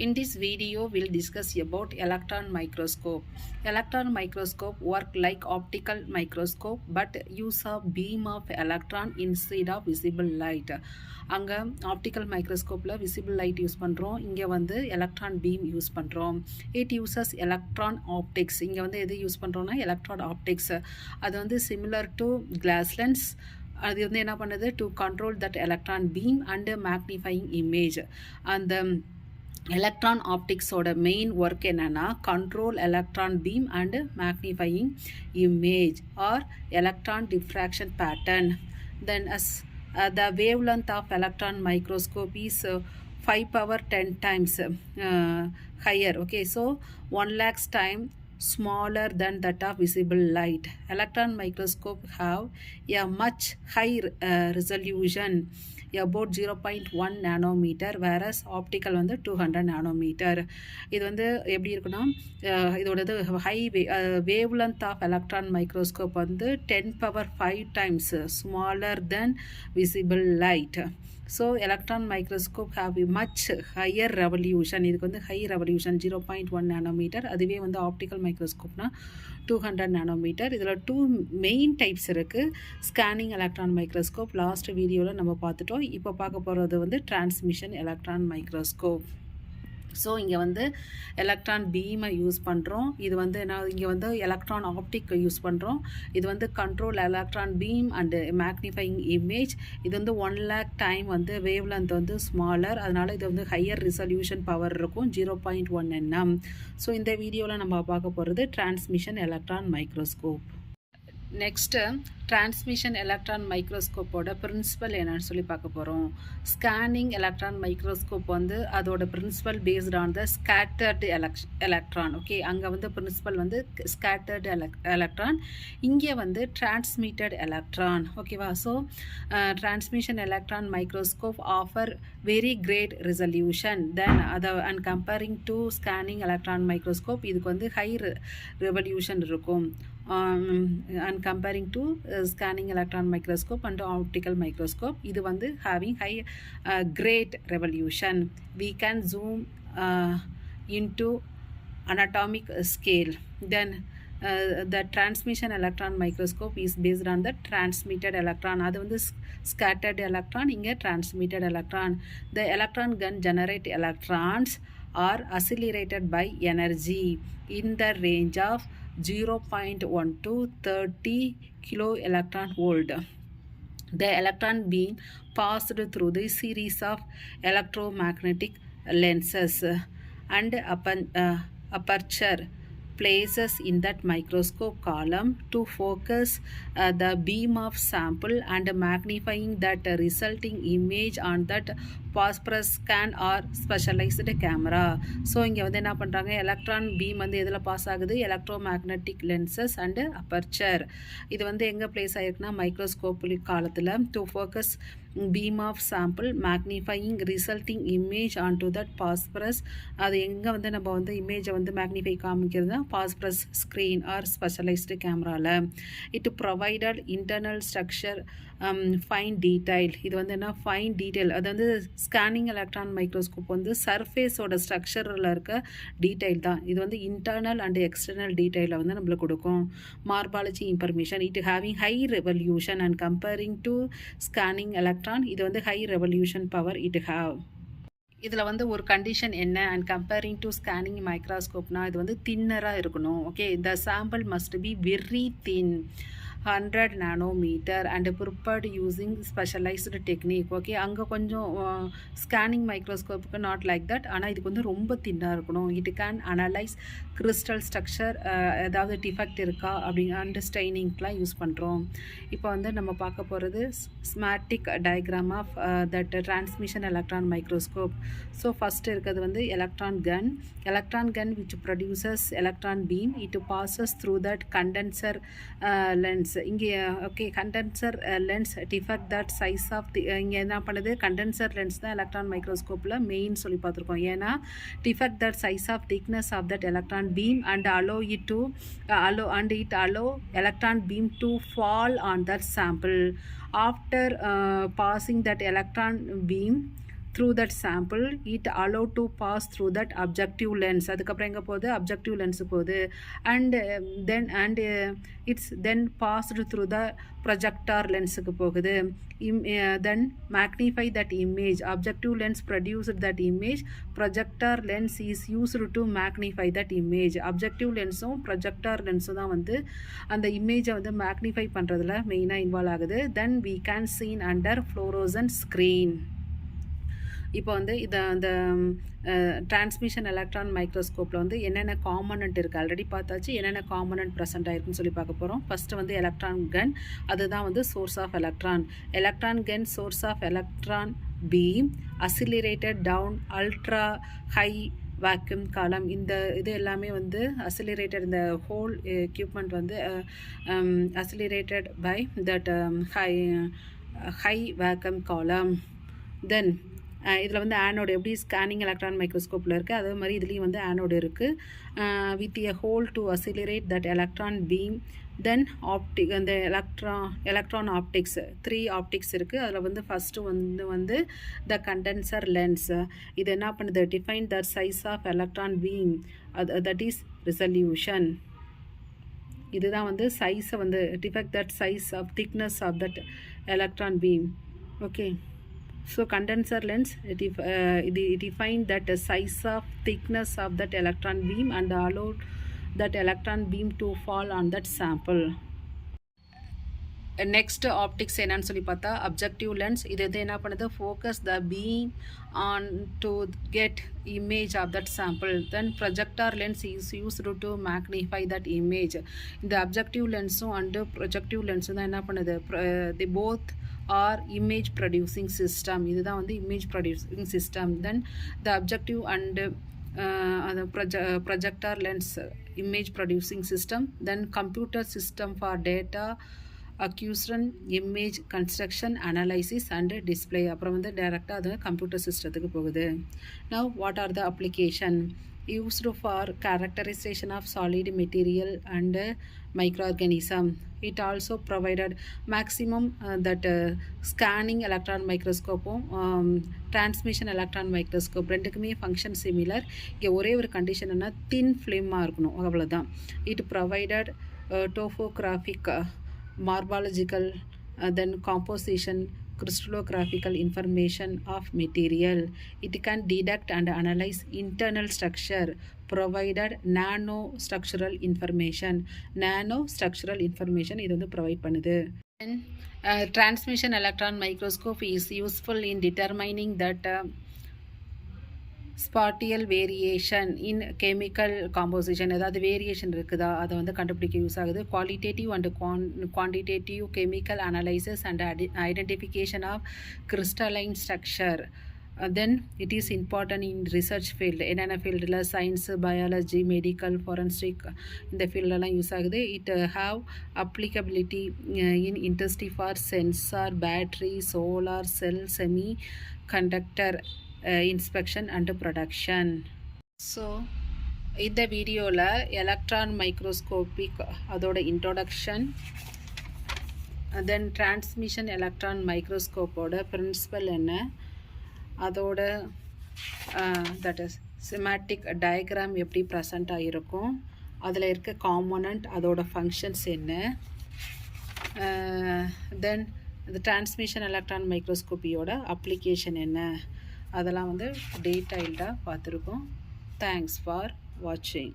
In this video, we'll discuss about electron microscope. Electron microscope work like optical microscope but use a beam of electron instead of visible light. அங்கே optical மைக்ரோஸ்கோப்பில் visible light use பண்ணுறோம், இங்கே வந்து electron beam use பண்ணுறோம். It uses electron optics. இங்கே வந்து எது use பண்ணுறோன்னா எலக்ட்ரான் ஆப்டிக்ஸ். அது வந்து சிமிலர் டு கிளாஸ் லென்ஸ். அது வந்து என்ன பண்ணுது, to control that electron beam and magnifying image. அந்த எலக்ட்ரான் ஆப்டிக்ஸோட மெயின் ஒர்க் என்னென்னா control electron beam and magnifying image or electron diffraction pattern. Then the wavelength of electron microscope is 5 power 10 times higher. Okay, so 1 lakhs time smaller than that of visible light. Electron microscope have a much higher resolution, about 0.1 nanometer, whereas optical வந்து 200 nanometer. இது வந்து எப்படி இருக்குன்னா, இதோடது high wavelength of electron microscope வந்து 10 power 5 times smaller than visible light. So electron microscope have a much higher revolution. இதுக்கு வந்து high revolution 0.1 nanometer. அதுவே வந்து optical microscopeனா 200 nanometer. இதில் 2 மெயின் டைப்ஸ் இருக்குது. ஸ்கேனிங் எலக்ட்ரான் மைக்ரோஸ்கோப் லாஸ்ட் வீடியோவில் நம்ம பார்த்துட்டோம். இப்போ பார்க்க போகிறது வந்து டிரான்ஸ்மிஷன் எலக்ட்ரான் மைக்ரோஸ்கோப். ஸோ இங்கே வந்து எலக்ட்ரான் பீமை யூஸ் பண்ணுறோம். இது வந்து இங்கே வந்து எலக்ட்ரான் ஆப்டிக் யூஸ் பண்ணுறோம். இது வந்து control electron beam and magnifying image. இது வந்து 1 lakh டைம் வந்து வேவ் லென்த் வந்து ஸ்மாலர், அதனால் இது வந்து ஹையர் ரிசல்யூஷன் பவர் இருக்கும் 0.1 nm. ஸோ இந்த வீடியோவில் நம்ம பார்க்க போகிறது transmission electron microscope. Next transmission electron மைக்ரோஸ்கோப்போட பிரின்சிபல் என்னன்னு சொல்லி பார்க்க போகிறோம். ஸ்கேனிங் எலக்ட்ரான் மைக்ரோஸ்கோப் வந்து அதோட principle based on the scattered electron. Okay, அங்கே வந்து பிரின்சிபல் வந்து ஸ்கேட்டர்டு எலக்ட்ரான், இங்கே வந்து டிரான்ஸ்மிட்டட் எலக்ட்ரான். ஓகேவா? So transmission electron microscope offer very great resolution then அதை and comparing to scanning electron microscope இதுக்கு வந்து ஹை ரெவல்யூஷன் இருக்கும். And comparing to scanning electron microscope and optical microscope, இது வந்து having high great revolution. We can zoom into anatomic scale. Then the transmission electron microscope is based on the transmitted electron. அது வந்து scattered electron, இங்கே transmitted electron. The electron gun generate electrons are accelerated by energy in the range of 0.1 to 30 kilo electron volt. The electron being passed through the series of electromagnetic lenses and aperture places in that microscope column to focus the beam of sample and magnifying that resulting image on that phosphorus scan or specialized camera. So இங்கே வந்து என்ன பண்ணுறாங்க, electron beam வந்து எதில் pass ஆகுது, electromagnetic lenses and aperture. இது வந்து எங்கே பிளேஸ் ஆகிருக்குன்னா மைக்ரோஸ்கோப்பிக் காலத்தில் to focus beam of sample magnifying resulting image onto that phosphorus. அது எங்கே வந்து நம்ம வந்து இமேஜை வந்து magnify காமிக்கிறதுனா phosphorus screen or specialized கேமராவில். it provided internal structure fine detail. இது வந்து என்ன ஃபைன் டீட்டெயில், அது வந்து ஸ்கேனிங் எலக்ட்ரான் மைக்ரோஸ்கோப் வந்து சர்ஃபேஸோட ஸ்ட்ரக்சரில் இருக்க டீட்டெயில் தான். இது வந்து இன்டர்னல் அண்ட் எக்ஸ்டர்னல் டீட்டெயிலை வந்து நம்மளுக்கு கொடுக்கும். Morphology information it having high resolution and comparing to scanning electron இது வந்து high resolution power it have. இதில் வந்து ஒரு கண்டிஷன் என்ன, அண்ட் கம்பேரிங் டு ஸ்கேனிங் மைக்ரோஸ்கோப்னா இது வந்து தின்னராக இருக்கணும். Okay, the sample must be very thin 100 nanometer and prepared using specialized technique. Okay, அங்கே கொஞ்சம் ஸ்கேனிங் மைக்ரோஸ்கோப்புக்கு நாட் லைக் தட், ஆனால் இதுக்கு வந்து ரொம்ப தின்னாக இருக்கணும். It can analyse crystal structure, ஏதாவது டிஃபெக்ட் இருக்கா அப்படின்னு அண்ட் ஸ்டெய்னிங்க்கெலாம் யூஸ் பண்ணுறோம். இப்போ வந்து நம்ம பார்க்க போகிறது schematic diagram of that transmission electron microscope. So first இருக்கிறது வந்து electron gun which produces electron beam. it passes through that condenser lens. இங்கே okay, condenser lens defect that size of the, இங்கே என்ன பண்ணுது, கண்டென்சர் லென்ஸ் தான் electron மைக்ரோஸ்கோப்பில் main சொல்லி பார்த்துருக்கோம். ஏன்னா defect that size of thickness of that electron beam and allow electron beam to fall on that sample. After passing that electron beam through that sample, it allowed to pass through that objective lens. அதுக்கப்புறம் எங்கே போகுது, objective lens போகுது. And it's then passed through the projector lensக்கு போகுது. Then magnify that image. Objective lens produced that image. Projector lens is used to magnify that image. Objective lensum projector lensum தான் வந்து அந்த இமேஜை வந்து மேக்னிஃபை பண்ணுறதுல மெயினாக involve ஆகுது. Then we can see under fluorescent screen. இப்போ வந்து இதை அந்த டிரான்ஸ்மிஷன் எலக்ட்ரான் மைக்ரோஸ்கோப்பில் வந்து என்னென்ன காம்பனண்ட் இருக்குது ஆல்ரெடி பார்த்தாச்சு. என்னென்ன காம்பனண்ட் ப்ரெசென்ட் ஆயிருக்குன்னு சொல்லி பார்க்க போகிறோம். ஃபஸ்ட்டு வந்து எலக்ட்ரான் கன், அதுதான் வந்து source of electron. Electron gun source of electron beam, accelerated down ultra high vacuum column. இந்த இது எல்லாமே வந்து அசிலரேட்டட், இந்த ஹோல் எக்யூப்மெண்ட் வந்து அசிலரேட்டட் பை தட் ஹை வேக்யூம் காலம். தென் இதில் வந்து ஆனோடு எப்படி ஸ்கேனிங் எலக்ட்ரான் மைக்ரோஸ்கோப்பில் இருக்குது அதே மாதிரி இதுலேயும் வந்து ஆனோடு இருக்குது. With a hole to accelerate that electron beam. Then optic, அந்த எலக்ட்ரான் ஆப்டிக்ஸ் 3 ஆப்டிக்ஸ் இருக்குது. அதில் வந்து ஃபஸ்ட்டு வந்து த கண்டென்சர் லென்ஸ். இது என்ன பண்ணுது, define the size of electron beam, that is resolution. இதுதான் வந்து சைஸை வந்து defect that size of thickness of that electron beam. Okay, so condenser lens it defined that the size of thickness of that electron beam and allowed that electron beam to fall on that sample. Next optics என்னன்னு சொல்லி பார்த்தா objective lens. இது என்ன பண்ணுது, focus the beam on to get image of that sample. Then projector lens is used to magnify that image. இந்த objective லென்ஸும் and projective லென்ஸும் தான் என்ன பண்ணுது, the both are image producing system. இதுதான் வந்து image producing system. Then the objective and அந்த projector lens image producing system. Then computer system for data acquisition, image construction, analysis and display. அப்புறம் வந்து டைரெக்டாக அது கம்ப்யூட்டர் சிஸ்டத்துக்கு போகுது. Now what are the application used for characterization of solid material and microorganism. It also provided maximum that scanning electron microscope, transmission electron microscope ரெண்டுக்குமே function similar. இங்கே ஒரே ஒரு condition என்ன, தின் ஃபிலிமாக இருக்கணும், அவ்வளோதான். It provided topographic, morphological, then composition, crystallographical information of material. It can detect and analyze internal structure, provided nanostructural information. Nanostructural information இது வந்து provide பண்ணுது. Transmission electron microscope is useful in determining that spatial variation in chemical composition, ஏதாவது variation இருக்குதா அதை வந்து கண்டுபிடிக்க use ஆகுது. Qualitative and quantitative chemical analysis and identification of crystalline structure. Then it is important in research field. என்னென்ன ஃபீல்டில், science, biology, medical, forensic, இந்த ஃபீல்டெல்லாம் யூஸ் ஆகுது. It have applicability in industry for sensor, battery, solar cell, semiconductor inspection and production. So இந்த வீடியோவில் electron microscopic அதோட introduction, then transmission electron மைக்ரோஸ்கோப்போட principal என்ன, அதோட தட் இஸ் சிமேட்டிக் டயக்ராம் எப்படி ப்ரெசண்ட் ஆகிருக்கும், அதில் இருக்க காம்போனண்ட் அதோட ஃபங்க்ஷன்ஸ் என்ன, தென் இந்த டிரான்ஸ்மிஷன் எலக்ட்ரான் மைக்ரோஸ்கோப்பியோட அப்ளிகேஷன் என்ன, அதெல்லாம் வந்து டீட்டெயில்டாக பார்த்துருக்கோம். தேங்க்ஸ் ஃபார் வாட்சிங்.